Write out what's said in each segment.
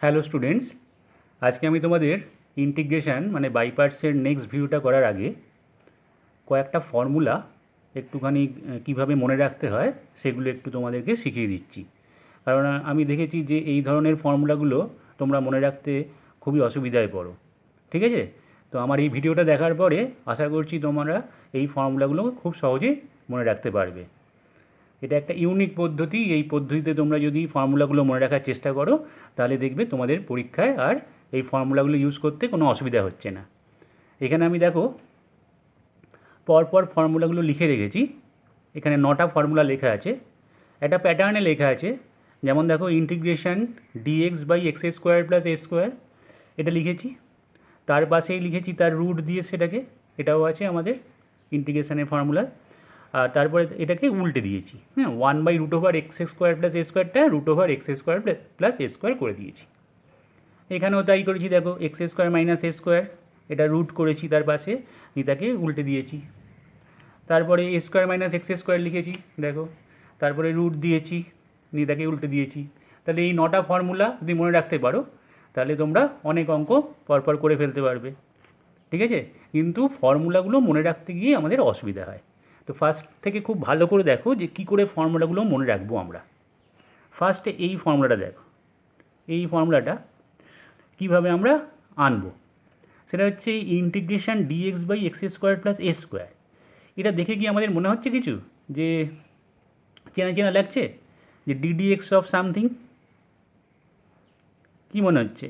Hello students, আজকে আমি তোমাদের ইন্টিগ্রেশন মানে বাই পার্টসের নেক্সট ভিডিওটা করার আগে কয়েকটা ফর্মুলা একটুখানি কীভাবে মনে রাখতে হয় সেগুলো একটু তোমাদেরকে শিখিয়ে দিচ্ছি। কারণ আমি দেখেছি যে এই ধরনের ফর্মুলাগুলো তোমরা মনে রাখতে খুবই অসুবিধায় পড়ো। ঠিক আছে? তো আমার এই ভিডিওটা দেখার পরে আশা করছি তোমরা এই ফর্মুলাগুলো খুব সহজেই মনে রাখতে পারবে। এটা একটা ইউনিক পদ্ধতি। এই পদ্ধতিতে তোমরা যদি ফর্মুলাগুলো মনে রাখার চেষ্টা করো তাহলে দেখবে তোমাদের পরীক্ষায় আর এই ফর্মুলাগুলো ইউজ করতে কোনো অসুবিধা হচ্ছে না। এখানে আমি দেখো পরপর ফর্মুলাগুলো লিখে রেখেছি। এখানে 9টা ফর্মুলা লেখা আছে, একটা প্যাটার্নে লেখা আছে। যেমন দেখো integration dx by x square plus a square, এটা লিখেছি। তার পাশেই লিখেছি তার রুট দিয়ে সেটাকে, এটাও আছে আমাদের ইন্টিগ্রেশনের ফর্মুলা। আর তারপরে এটাকে উল্টে দিয়েছি, হ্যাঁ, 1/√এক্স স্কোয়ার প্লাস এ স্কোয়ারটা √x square plus a square করে দিয়েছি। এখানেও তাই করেছি, দেখো x square minus a square, এটা রুট করেছি তার পাশে, এটাকে উল্টে দিয়েছি। তারপরে এ স্কোয়ার মাইনাস এক্স স্কোয়ার লিখেছি, দেখো, তারপরে রুট দিয়েছি, এটাকে উল্টে দিয়েছি। তাহলে এই 9টা ফর্মুলা যদি মনে রাখতে পারো তাহলে তোমরা অনেক অঙ্ক পরপর করে ফেলতে পারবে। ঠিক আছে? কিন্তু ফর্মুলাগুলো মনে রাখতে গিয়ে আমাদের অসুবিধা হয়। তো ফার্স্ট থেকে খুব ভালো করে দেখো যে কী করে ফর্মুলাগুলো মনে রাখবো আমরা। ফার্স্টে এই ফর্মুলাটা দেখো, এই ফর্মুলাটা কীভাবে আমরা আনবো সেটা হচ্ছে integration dx by x square plus a square. এটা দেখে কি আমাদের মনে হচ্ছে কিছু যে চেনা চেনা লাগছে, যে ডিডিএক্স অফ সামথিং? কী মনে হচ্ছে?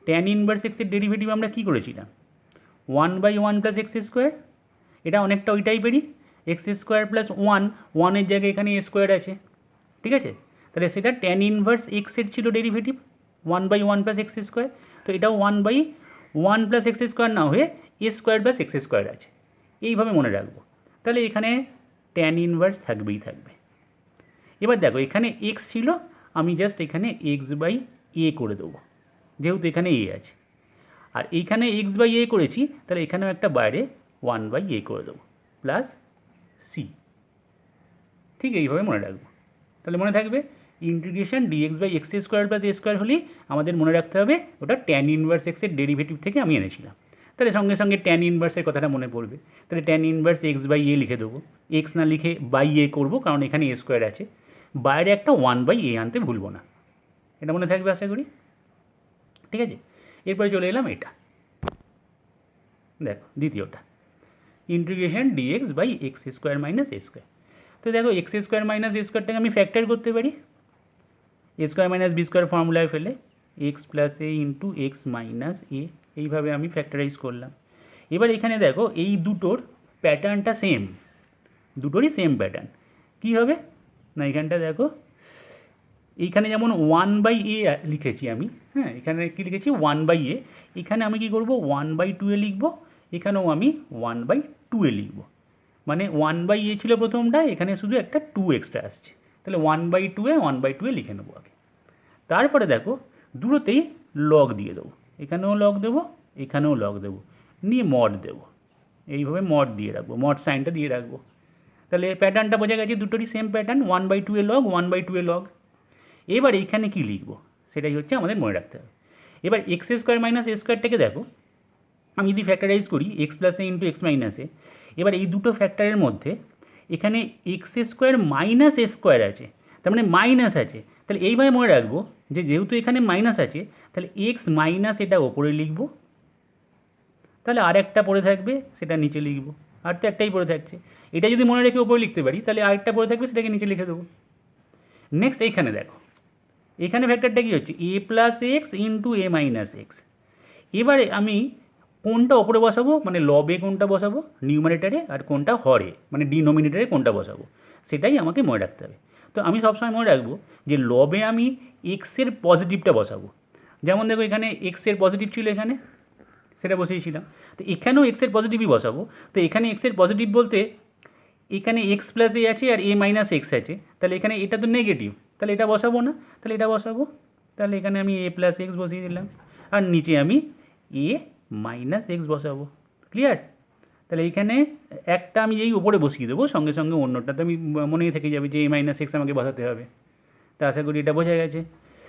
ট্যান ইনভার্স এক্সের ডেরিভেটিভ আমরা কী করেছিলাম? 1/1 প্লাস এক্স স্কোয়ার। এটা অনেকটা ওই টাইপেরই, এক্স স্কোয়ার প্লাস ওয়ানের জায়গায় এখানে এ স্কোয়ার আছে। ঠিক আছে? তাহলে সেটা ট্যান ইনভার্স এক্সের ছিল ডেরিভেটিভ 1/1 প্লাস এক্স স্কোয়ার। তো এটাও 1/1 প্লাস এক্স স্কোয়ার না হয়ে এ স্কোয়ার প্লাস এক্স স্কোয়ার আছে। এইভাবে মনে রাখবো। তাহলে এখানে ট্যান ইনভার্স থাকবেই থাকবে। এবার দেখো এখানে এক্স ছিল, আমি জাস্ট এখানে এক্স বাই এ করে দেবো, যেহেতু এখানে এ আছে। আর এইখানে এক্স বাই এ করেছি, তাহলে এখানেও একটা বাইরে 1/a করে দেবো প্লাস সি। ঠিক এইভাবে মনে রাখবো। তাহলে মনে থাকবে integration dx by x square plus a square হলেই আমাদের মনে রাখতে হবে ওটা ট্যান ইনভার্স এক্সের ডেরিভেটিভ থেকে আমি এনেছিলাম। তাহলে সঙ্গে সঙ্গে ট্যান ইনভার্সের কথাটা মনে পড়বে। তাহলে ট্যান ইনভার্স এক্স বাই এ লিখে দেবো, এক্স না লিখে বাই এ করবো, কারণ এখানে এ স্কোয়ার আছে। বাইরে একটা 1/a আনতে ভুলবো না। এটা মনে থাকবে আশা করি। ঠিক আছে? এরপরে চলে এলাম এটা, দেখো দ্বিতীয়টা, integration dx by x square minus a square. তো দেখো এক্স স্কোয়ার মাইনাস এ স্কোয়ারটাকে আমি ফ্যাক্টর করতে পারি a square minus b square ফর্মুলায় ফেলে, x plus a into x minus a, এইভাবে আমি ফ্যাক্টরাইজ করলাম। এবার এখানে দেখো এই দুটোর প্যাটার্নটা সেম, দুটোরই সেম প্যাটার্ন। কী হবে না, এখানটা দেখো এইখানে যেমন 1/a লিখেছি আমি, হ্যাঁ, এখানে কী লিখেছি 1/a, এখানে আমি কী করবো 1/2 লিখবো, এখানেও আমি 1/2 লিখবো। মানে 1/a ছিল প্রথমটা, এখানে শুধু একটা 2 এক্সট্রা আসছে। তাহলে 1/2 লিখে নেবো আগে। তারপরে দেখো দুটোতেই লগ দিয়ে দেবো, এখানেও লগ দেবো, এখানেও লগ দেবো, নিয়ে মড দেবো। এইভাবে মড দিয়ে রাখবো, মড সাইনটা দিয়ে রাখবো। তাহলে প্যাটার্নটা বোঝা গেছে, দুটোরই সেম প্যাটার্ন, 1/2 লগ 1/2 লগ। এবার এইখানে কী লিখবো সেটাই হচ্ছে আমাদের মনে রাখতে হবে। এবার এক্স স্কোয়ার মাইনাস এ স্কোয়ারটাকে দেখো, আমি যদি ফ্যাক্টরাইজ করি x plus a into x minus এ, এবার এই দুটো ফ্যাক্টরের মধ্যে এখানে x square minus a square আছে, তার মানে মাইনাস আছে। তাহলে এইভাবে মনে রাখবো যে যেহেতু এখানে মাইনাস আছে, তাহলে এক্স মাইনাস এটা ওপরে লিখবো, তাহলে আর একটা পড়ে থাকবে সেটা নিচে লিখবো। আর তো একটাই পড়ে থাকছে, এটা যদি মনে রেখে ওপরে লিখতে পারি তাহলে আরেকটা পড়ে থাকবে সেটাকে নিচে লিখে দেবো। নেক্সট এইখানে দেখো, এখানে ভেক্টরটা কী হচ্ছে এ প্লাস এক্স ইন্টু এ মাইনাস এক্স। এবারে আমি কোনটা ওপরে বসাবো, মানে লবে কোনটা বসাবো নিউমারেটারে, আর কোনটা হরে মানে ডিনোমিনেটারে কোনটা বসাবো সেটাই আমাকে মনে রাখতে হবে। তো আমি সবসময় মনে রাখবো যে লবে আমি এক্সের পজিটিভটা বসাবো। যেমন দেখো এখানে এক্সের পজিটিভ ছিল, এখানে সেটা বসিয়েছিলাম। তো এখানেও এক্সের পজিটিভই বসাবো। তো এখানে এক্সের পজিটিভ বলতে এখানে এক্স প্লাস এ আছে আর এ মাইনাস এক্স আছে, তাহলে এখানে এটা তো নেগেটিভ, তাহলে এটা বসাবো না, তাহলে এটা বসাবো। তাহলে এখানে আমি এ প্লাস এক্স বসিয়ে দিলাম, আর নিচে আমি এ মাইনাস এক্স বসাবো। ক্লিয়ার? তাহলে এইখানে একটা আমি এই উপরে বসিয়ে দেবো, সঙ্গে সঙ্গে অন্যটা তো আমি মনেই থেকে যাবে যে এ মাইনাস এক্স আমাকে বসাতে হবে। তা আশা করি এটা বোঝা গেছে।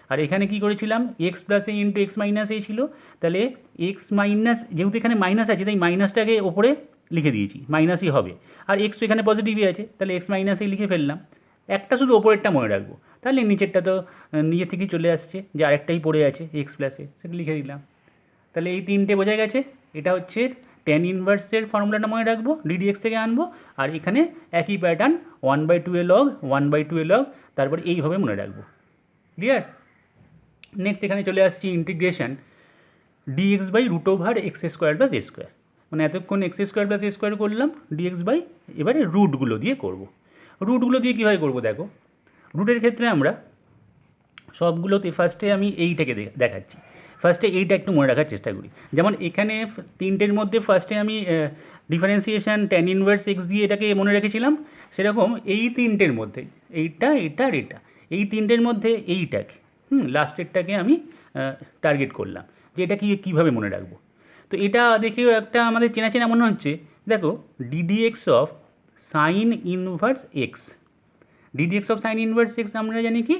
আর এখানে কি করেছিলাম x plus a into x minus এ ছিল, তাহলে এক্স মাইনাস, যেহেতু এখানে মাইনাস আছে তাই মাইনাসটাকে ওপরে লিখে দিয়েছি, মাইনাসই হবে। আর এক্স তো এখানে পজিটিভই আছে, তাহলে এক্স মাইনাসই লিখে ফেললাম। একটা শুধু ওপরেরটা মনে রাখবো, তাহলে নিচেরটা তো নিজে থেকেই চলে আসছে, যে আরেকটাই পড়ে আছে এক্স প্লাসে, সেটা লিখে দিলাম। তাহলে এই তিনটে বোঝা গেছে। এটা হচ্ছে ট্যান ইনভার্সের ফর্মুলাটা মনে রাখবো, ডিডিএক্স থেকে আনবো। আর এখানে একই pattern 1/2 a log, 1/2 a log, তারপর এইভাবে মনে রাখবো। ক্লিয়ার? নেক্সট এখানে চলে আসছি integration dx by root over x square plus a square. মানে এতক্ষণ x square plus a square করলাম, ডিএক্স বাই এবারে রুটগুলো দিয়ে করব। রুটগুলো দিয়ে কীভাবে করবো দেখো, রুটের ক্ষেত্রে আমরা সবগুলোতে ফার্স্টে আমি এইটাকে দেখাচ্ছি। ফার্স্টে এইটা একটু মনে রাখার চেষ্টা করি। যেমন এখানে তিনটের মধ্যে ফার্স্টে আমি ডিফারেন্সিয়েশন ট্যান ইনভার্স এক্স দিয়ে এটাকে মনে রেখেছিলাম, সেরকম এই তিনটের মধ্যে এইটা, এটা আর এটা, এই তিনটের মধ্যে এইটাকে লাস্টেরটাকে আমি টার্গেট করলাম যে এটা কীভাবে মনে রাখবো। তো এটা দেখেও একটা আমাদের চেনা চেনা মনে হচ্ছে। দেখো ddx of sign inverse x, ddx of sign inverse x আমরা জানি কি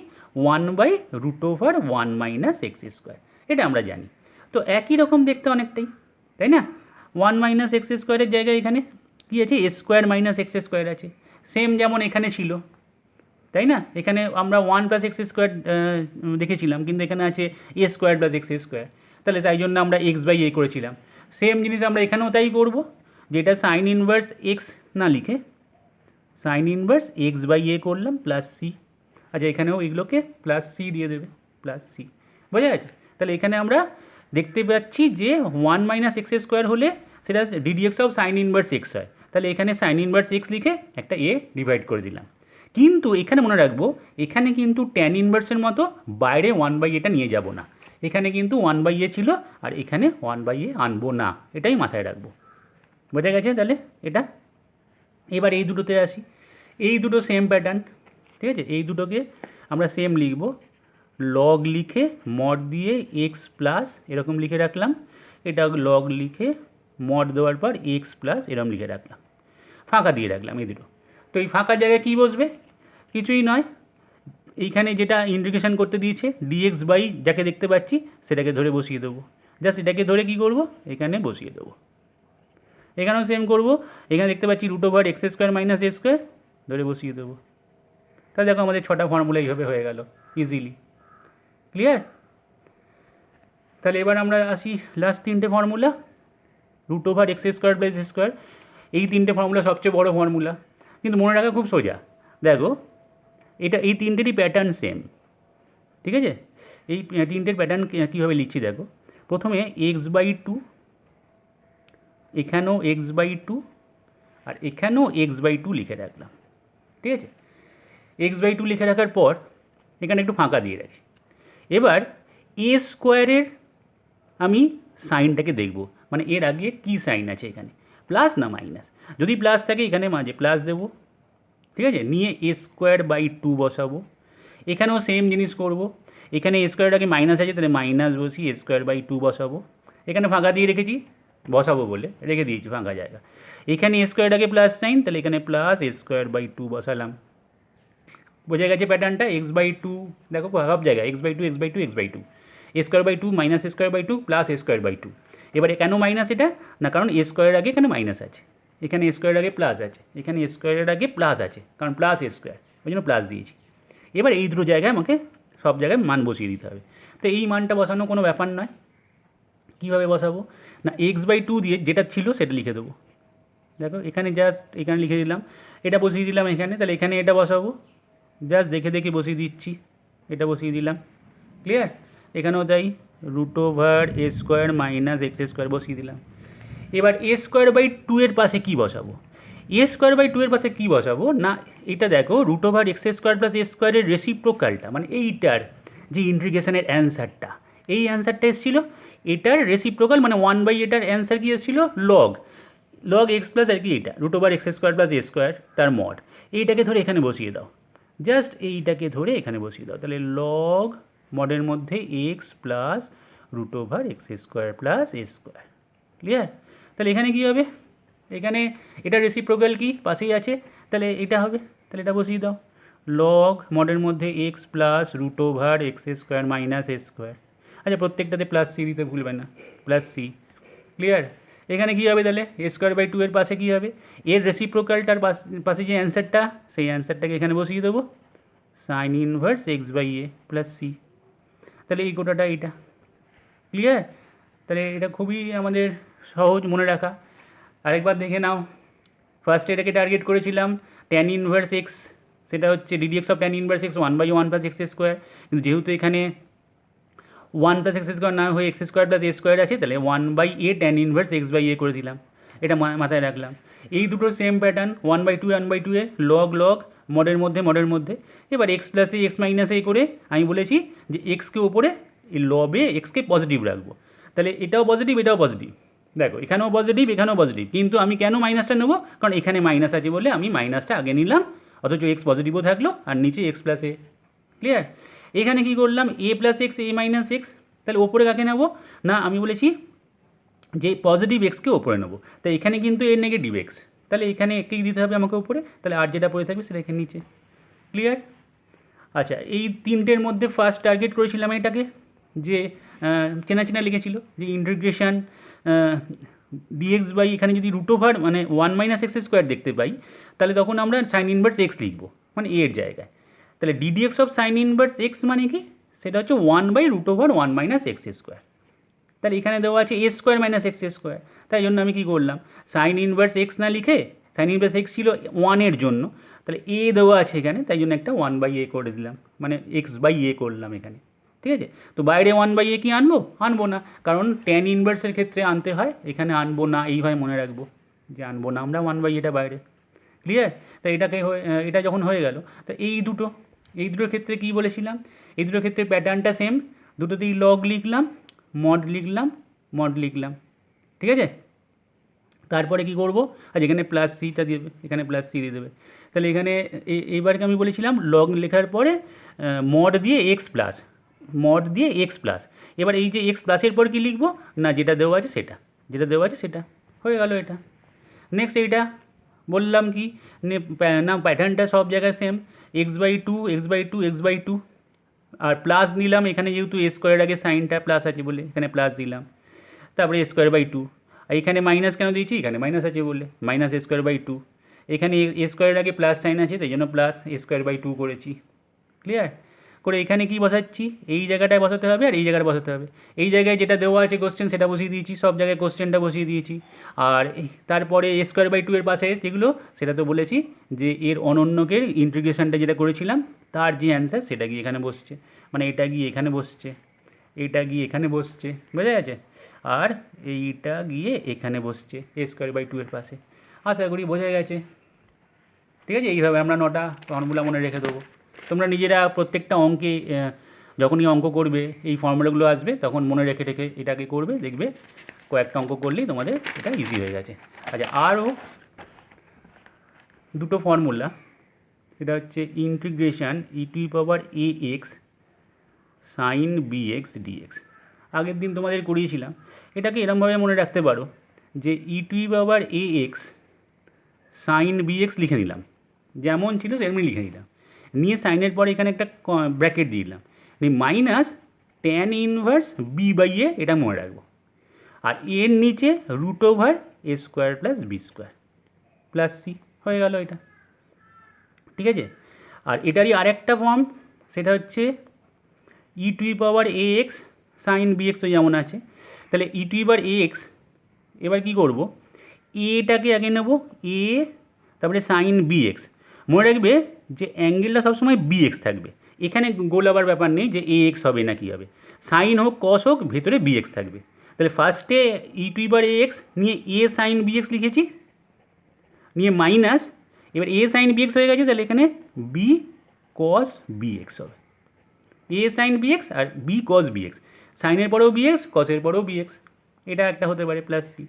1/√1 মাইনাস এক্স স্কোয়ার, এটা আমরা জানি। তো একই রকম দেখতে অনেকটাই, তাই না? 1 মাইনাস এক্স স্কোয়ারের জায়গায় এখানে কী আছে, এ স্কোয়ার মাইনাস এক্স স্কোয়ার আছে, সেম যেমন এখানে ছিল, তাই না? এখানে আমরা 1 প্লাস এক্স স্কোয়ার দেখেছিলাম, কিন্তু এখানে আছে এ স্কোয়ার প্লাস এক্স স্কোয়ার, তাহলে তাই জন্য আমরা এক্স বাই এ করেছিলাম। সেম জিনিস আমরা এখানেও তাই করব, যেটা সাইন ইনভার্স এক্স না লিখে সাইন ইনভার্স এক্স বাই এ করলাম প্লাস সি। আচ্ছা, এখানেও এগুলোকে প্লাস সি দিয়ে দেবে, প্লাস সি। বোঝা গেছে? তাহলে এখানে আমরা দেখতে পাচ্ছি যে 1 মাইনাস এক্স স্কোয়ার হলে সেটা ddx of sign inverse x হয়, তাহলে এখানে সাইন ইনভার্স এক্স লিখে একটা এ ডিভাইড করে দিলাম। কিন্তু এখানে মনে রাখবো, এখানে কিন্তু ট্যান ইনভার্সের মতো বাইরে 1/a নিয়ে যাব না, এখানে কিন্তু 1/a ছিল, আর এখানে 1/a আনবো না, এটাই মাথায় রাখবো। বোঝা গেছে? তাহলে এটা এবার এই দুটোতে আসি, এই দুটো সেম প্যাটার্ন, ঠিক আছে? এই দুটোকে আমরা সেম লিখব, লগ লিখে মড দিয়ে এক্স প্লাস এরকম লিখে রাখলাম, এটা লগ লিখে মড দেওয়ার পর এক্স প্লাস এরকম লিখে রাখলাম, ফাঁকা দিয়ে রাখলাম এই দুটো। তো এই ফাঁকার জায়গায় কী বসবে? কিছুই নয়, এইখানে যেটা ইন্টিগ্রেশন করতে দিয়েছে ডিএক্স বাই যাকে দেখতে পাচ্ছি সেটাকে ধরে বসিয়ে দেবো। জাস্ট এটাকে ধরে কী করব, এখানে বসিয়ে দেবো। এখানেও সেম করব, এখানে দেখতে পাচ্ছি root over x square minus a square, ধরে বসিয়ে দেবো। তাহলে দেখো আমাদের 6টা ফর্মুলা এইভাবে হয়ে গেল ইজিলি। ক্লিয়ার? তাহলে এবার আমরা আসি লাস্ট 3টে formula, root over x square plus a square. এই 3টে ফর্মুলা সবচেয়ে বড় ফর্মুলা, কিন্তু মনে রাখা খুব সোজা। দেখো এটা এই তিনটেরই প্যাটার্ন সেম, ঠিক আছে? এই তিনটের প্যাটার্ন কীভাবে লিখছি দেখো, প্রথমে x/2, এখানেও x/2, আর এখানেও x/2 লিখে রাখলাম, ঠিক আছে? x/2 লিখে রাখার পর এখানে একটু ফাঁকা দিয়ে রাখি। এবার এ স্কোয়ারের আমি সাইনটাকে দেখব, মানে এর আগে কি সাইন আছে এখানে, প্লাস না মাইনাস। যদি প্লাস থাকে এখানে মাঝে প্লাস দেবো, ঠিক আছে? নিয়ে a²/2 বসাবো। এখানেও সেম জিনিস করব, এখানে a² আগে মাইনাস আছে, তাহলে মাইনাস বসি a²/2 বসাবো। এখানে ফাঁকা দিয়ে রেখেছি, বসাবো বলে রেখে দিয়েছি ফাঁকা জায়গা। এখানে a² আগে প্লাস সাইন, তাহলে এখানে প্লাস a²/2 বসালাম। বোঝা গেছে প্যাটার্নটা? x/2 দেখো সব জায়গায় x/2 x/2 x/2, a²/2 minus a²/2 plus a²/2। এবারে কেন মাইনাস এটা না, কারণ a² আগে এখানে মাইনাস আছে, এখানে a² আগে প্লাস আছে, এখানে a² আগে প্লাস আছে, কারণ প্লাস a², ওই জন্য প্লাস দিয়েছি। এবার এই দুটো জায়গায় আমাকে সব জায়গায় মান বসিয়ে দিতে হবে। তো এই মানটা বসানো কোনো ব্যাপার নয়। কীভাবে বসাবো না, x/2 দিয়ে যেটা ছিল সেটা লিখে দেবো। দেখো এখানে জাস্ট এখানে লিখে দিলাম, এটা বসিয়ে দিলাম এখানে, তাহলে এখানে এটা বসাবো, জাস্ট দেখে দেখে বসিয়ে দিচ্ছি, এটা বসিয়ে দিলাম। ক্লিয়ার? এখানেও তাই, root over a² minus x² বসিয়ে দিলাম। এবার a²/2 এর পাশে কী বসাবো? a²/2 এর পাশে কী বসাবো না, এটা দেখো root over x² plus a² এর রেসিপ্রোকালটা, মানে এইটার যে ইন্টিগ্রেশনের অ্যান্সারটা, এই অ্যান্সারটা এসেছিলো, এটার রেসিপ্রোকাল মানে 1/এটার অ্যান্সার কী এসেছিলো, লগ এক্স প্লাস আর কি এটা root over x² plus a² তার মড। এইটাকে ধরে এখানে বসিয়ে দাও, জাস্ট এইটাকে ধরে এখানে বসিয়ে দাও, তাহলে লগ মডের মধ্যে x plus root over x² plus a²। Clear? তাহলে এখানে কী হবে, এখানে এটা রেসিপ্রোকাল কি পাশেই আছে, তাহলে এটা হবে, তাহলে এটা বসিয়ে দাও, লগ মডের মধ্যে x plus root over x square minus a square. আচ্ছা প্রত্যেকটাতে প্লাস সি দিতে ভুলবেন না, প্লাস সি। ক্লিয়ার? এখানে কী হবে তাহলে এ স্কোয়ার বাই টু এর পাশে কী হবে, এর রেসিপ্রোকালটার পাশে যে অ্যান্সারটা সেই অ্যান্সারটাকে এখানে বসিয়ে দেবো, sine inverse x by a plus c. তাহলে এই গোটাটা এইটা। ক্লিয়ার? তাহলে এটা খুবই আমাদের সহজ মনে রাখা। আরেকবার দেখে নাও, ফার্স্টে এটাকে টার্গেট করেছিলাম ট্যান ইনভার্স এক্স, সেটা হচ্ছে d d x of tan inverse x 1/1 plus x square, কিন্তু যেহেতু এখানে 1 প্লাস এক্স স্কোয়ার না হয়ে x square plus a square আছে, তাহলে 1/a tan inverse x by a করে দিলাম। এটা মাথায় রাখলাম। এই দুটো same pattern 1/2 a log log মডের মধ্যে এবার x plus a x minus a করে আমি বলেছি যে এক্সকে ওপরে এই লবে এক্সকে পজিটিভ রাখবো। তাহলে এটাও পজিটিভ এটাও পজিটিভ, দেখো এখানেও পজিটিভ এখানেও পজিটিভ, কিন্তু আমি কেন মাইনাসটা নেবো, কারণ এখানে মাইনাস আছে বলে আমি মাইনাসটা আগে নিলাম, অথচ এক্স পজিটিভও থাকলো আর নিচে এক্স প্লাস এ। ক্লিয়ার? এখানে কী করলাম এ প্লাস এক্স এ মাইনাস এক্স, তাহলে ওপরে কাকে নেবো না, আমি বলেছি যে পজিটিভ এক্সকে ওপরে নেবো, তাই এখানে কিন্তু এর নেগেটিভ এক্স, তাহলে এখানে একেই দিতে হবে আমাকে উপরে, তাহলে আর যেটা পড়ে থাকবে সেটা এখানে নিচে। ক্লিয়ার? আচ্ছা এই তিনটের মধ্যে ফার্স্ট টার্গেট করেছিলাম এটাকে, যে চেনা চেনা লিখেছিল যে ইন্টিগ্রেশন ডিএক্স বাই এখানে যদি রুট ওভার মানে 1 - এক্স স্কোয়ার দেখতে পাই, তাহলে তখন আমরা সাইন ইনভার্স এক্স লিখবো মানে এর জায়গায়। তাহলে ddx of sign inverse x মানে কি, সেটা হচ্ছে 1/√1 - এক্স স্কোয়ার। তাহলে এখানে দেওয়া আছে এ স্কোয়ার মাইনাস এক্স স্কোয়ার, তাই জন্য আমি কী করলাম সাইন ইনভার্স এক্স না লিখে, সাইন ইনভার্স এক্স ছিল 1-এর জন্য, তাহলে এ দেওয়া আছে এখানে, তাই জন্য একটা 1/a করে দিলাম, মানে এক্স বাই এ করলাম এখানে। ঠিক আছে? তো বাইরে 1/a কি আনবো, আনবো না, কারণ ট্যান ইনভার্সের ক্ষেত্রে আনতে হয়, এখানে আনবো না, এইভাবে মনে রাখবো যে আনবো না আমরা 1/aটা বাইরে। ক্লিয়ার? তো এটাকে এটা যখন হয়ে গেল, তো এই দুটোর ক্ষেত্রে কী বলেছিলাম, এই দুটোর ক্ষেত্রে প্যাটার্নটা সেম, দুটোতেই লগ লিখলাম মড লিখলাম। ঠিক আছে? তারপরে কি করব, আর এখানে প্লাস সিটা দিয়ে দেবে, এখানে প্লাস সি দিয়ে দেবে। তাহলে এখানে এইবারকে আমি বলেছিলাম লগ লেখার পরে মড দিয়ে এক্স প্লাস, এবার এই যে এক্স প্লাসের পর কি লিখবো না, যেটা দেওয়া আছে সেটা হয়ে গেল এটা। নেক্সট এইটা বললাম কি না, প্যাটার্নটা সব জায়গায় সেম, x/2 আর প্লাস নিলাম এখানে, যেহেতু এ স্কোয়ারের আগে সাইনটা প্লাস আছে বলে এখানে প্লাস দিলাম, তারপরে a²/2, আর এখানে মাইনাস কেন দিয়েছি, এখানে মাইনাস আছে বলে মাইনাস a²/2, এখানে এ স্কোয়ারের আগে প্লাস সাইন আছে তাই জন্য প্লাস a²/2 করেছি। ক্লিয়ার? করে এখানে কি বসাচ্ছি, এই জায়গাটায় বসাতে হবে আর এই জায়গায় বসাতে হবে, এই জায়গায় যেটা দেওয়া আছে কোশ্চেন সেটা বসিয়ে দিয়েছি, সব জায়গায় কোশ্চেনটা বসিয়ে দিয়েছি, আর তারপরে a²/2 এর পাশে যেগুলো সেটা তো বলেছি যে এর অনন্যকের ইন্টিগ্রেশনটা যেটা করেছিলাম তার যে অ্যান্সার সেটা গিয়ে এখানে বসছে, মানে এটা গিয়ে এখানে বসছে, এটা গিয়ে এখানে বসছে, বোঝা গেছে? আর এইটা গিয়ে এখানে বসছে a²/2 এর পাশে। আশা করি বোঝা গেছে। ঠিক আছে? এইভাবে আমরা 9টা ফর্মুলা মনে রেখে দেবো। তোমরা নিজেরা প্রত্যেকটা অঙ্কে যখনই অঙ্ক করবে এই ফর্মুলাগুলো আসবে তখন মনে রেখে এটাকে করবে, দেখবে কয়েকটা অঙ্ক করলেই তোমাদের এটা ইজি হয়ে গেছে। আচ্ছা আরও দুটো ফর্মুলা, সেটা হচ্ছে integration e⁴ax sign bx dx। আগের দিন তোমাদের করিয়েছিলাম, এটাকে এরমভাবে মনে রাখতে পারো যে e⁴ax সাইন bx লিখে নিলাম, যেমন ছিল সেমনি লিখে নিলাম, নিয়ে সাইনের পরে এখানে একটা ব্র্যাকেট দিয়ে দিলাম, মাইনাস ট্যান ইনভার্স b/a, এটা মনে রাখবো, আর এর নিচে √a² plus b² plus C, হয়ে গেল এটা। ঠিক আছে? আর এটারই আরেকটা ফর্ম, সেটা হচ্ছে e⁴ax সাইন bx তো যেমন আছে, তাহলে e⁴ax এবার কি করব, এটাকে আগে নেব এ, তারপরে সাইন bx, মনে রাখবে যে অ্যাঙ্গেলটা সবসময় bx থাকবে, এখানে গোলাবার ব্যাপার নেই যে ax হবে না কি হবে, সাইন হোক কস হোক ভেতরে bx থাকবে। তাহলে ফার্স্টে e⁴ax নিয়ে a সাইন bx লিখেছি, নিয়ে মাইনাস, এবার a সাইন bx হয়ে গেছে, তাহলে এখানে b cos bx হবে, a সাইন bx আর b cos bx, সাইনের পরেও bx কসের পরেও bx, এটা একটা হতে পারে প্লাস সি।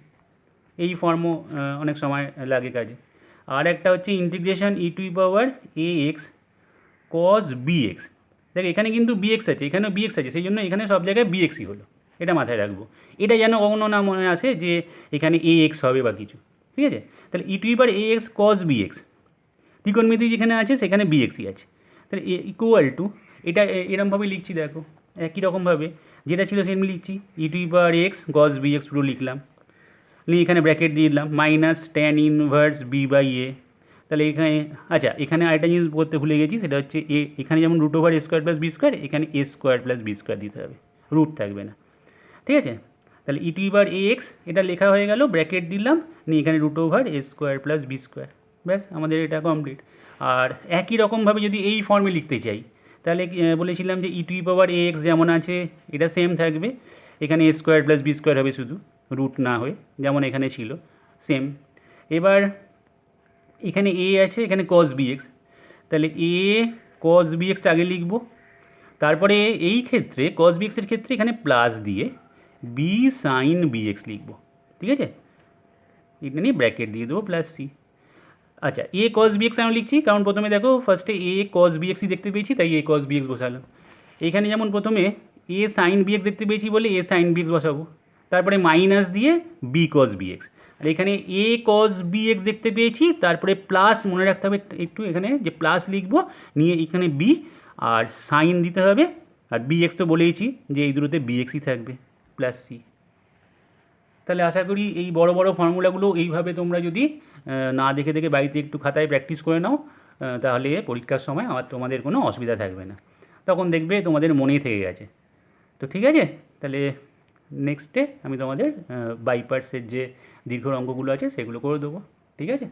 এই ফর্মও অনেক সময় লাগে কাজে। আর একটা হচ্ছে ইন্টিগ্রেশন e⁴ax cos bx, দেখ এখানে কিন্তু bx আছে, এখানেও bx আছে, সেই জন্য এখানে সব জায়গায় bxই হলো, এটা মাথায় রাখবো, এটা যেন কখনো না মনে আসে যে এখানে ax হবে বা কিছু। ঠিক আছে? তাহলে e⁴ax cos bx, ত্রিকোণমিতি যেখানে আছে সেখানে bxই আছে, তাহলে ইকুয়াল টু এটা এরমভাবে লিখছি, দেখো একই রকমভাবে যেটা ছিল সেমনি লিখছি, e to power x cos b x পুরো লিখলাম, নিয়ে এখানে ব্র্যাকেট দিয়ে দিলাম minus tan inverse b by a. তাহলে এখানে আচ্ছা, এখানে আরেকটা জিনিস করতে ভুলে গেছি, সেটা হচ্ছে এখানে যেমন root over a square plus B square, এখানে এ স্কোয়ার প্লাস বি স্কোয়ার দিতে হবে, রুট থাকবে না, ঠিক আছে। তাহলে ই টু পাওয়ার এ এক্স এটা লেখা হয়ে গেল, ব্র্যাকেট দিলাম, নিয়ে এখানে root over a square plus B square, ব্যাস আমাদের এটা কমপ্লিট। আর একই রকমভাবে যদি এই ফর্মে লিখতে চাই, তাহলে বলেছিলাম যে ই টু পাওয়ার এ এক্স যেমন আছে এটা সেম থাকবে, এখানে এ স্কোয়ার প্লাস বি স্কোয়ার হবে শুধু, রুট না হয়ে, যেমন এখানে ছিল সেম। এবার এখানে এ আছে, এখানে কস বি এক্স, তাহলে এ কস বি এক্সটা আগে লিখব, তারপরে এই ক্ষেত্রে কস বি এক্সের ক্ষেত্রে এখানে প্লাস দিয়ে বি সাইন বি এক্স লিখব, ঠিক আছে। এটা নিয়ে ব্র্যাকেট দিয়ে দেবো প্লাস সি। আচ্ছা, এ কস বি এক্স আমি লিখছি কারণ প্রথমে দেখো ফার্স্টে এ কস বি এক্সই দেখতে পেয়েছি, তাই এ কস বি এক্স বসালাম। এখানে যেমন প্রথমে এ সাইন বি এক্স দেখতে পেয়েছি বলে এ সাইন বি এক্স বসাবো, তারপরে মাইনাস দিয়ে বি কস বি এক্স। আর এখানে এ কস বি এক্স দেখতে পেয়েছি, তারপরে প্লাস মনে রাখতে হবে একটু এখানে যে প্লাস লিখবো, নিয়ে এখানে বি আর সাইন দিতে হবে, আর বি এক্স তো বলেইছি যে এই দুটোতে বি এক্সই থাকবে প্লাস সি। তাহলে আশা করি এই বড় বড় ফর্মুলাগুলো এইভাবে তোমরা যদি না দেখে দেখে বাড়িতে একটু খাতায় প্র্যাকটিস করে নাও, তাহলে পরীক্ষার সময় তোমাদের কোনো অসুবিধা থাকবে না, তখন দেখবে তোমাদের মনেই থেকে গেছে। তো ঠিক আছে, তাহলে নেক্সটে আমি তোমাদের বাই পার্টসের যে দীর্ঘ অঙ্কগুলো আছে সেগুলো করে দেবো, ঠিক আছে।